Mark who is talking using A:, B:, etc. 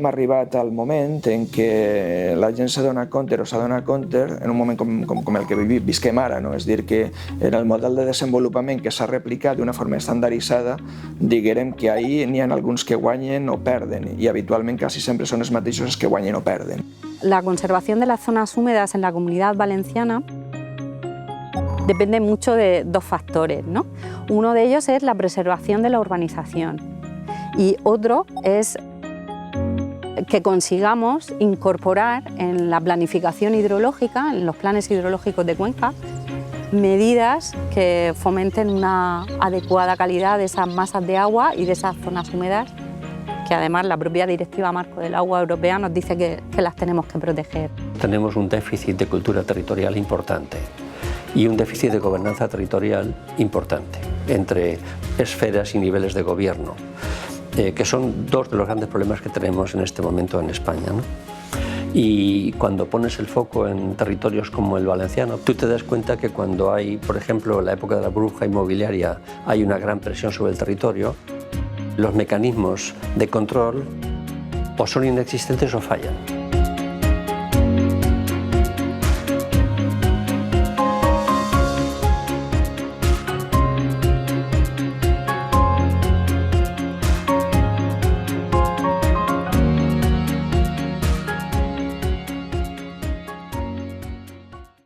A: arribat al moment en què la gent s'adona compte o s'adona compte en un moment com el que visquem ara, no? És a dir, que en el model de desenvolupament que s'ha replicat d'una forma estandarditzada, diguem que ahir n'hi ha alguns que guanyen o perden i habitualment quasi sempre són els mateixos els que guanyen o perden.
B: La conservación de las zonas húmedas en la Comunidad Valenciana depende mucho de dos factores, ¿no? Uno de ellos es la preservación de la urbanización y otro es que consigamos incorporar en la planificación hidrológica, en los planes hidrológicos de cuenca, medidas que fomenten una adecuada calidad de esas masas de agua y de esas zonas húmedas, que además la propia Directiva Marco del Agua Europea nos dice que las tenemos que proteger.
C: Tenemos un déficit de cultura territorial importante y un déficit de gobernanza territorial importante entre esferas y niveles de gobierno, que son dos de los grandes problemas que tenemos en este momento en España, ¿no? Y cuando pones el foco en territorios como el valenciano, tú te das cuenta que cuando hay, por ejemplo, en la época de la burbuja inmobiliaria, hay una gran presión sobre el territorio, los mecanismos de control o son inexistentes o fallan.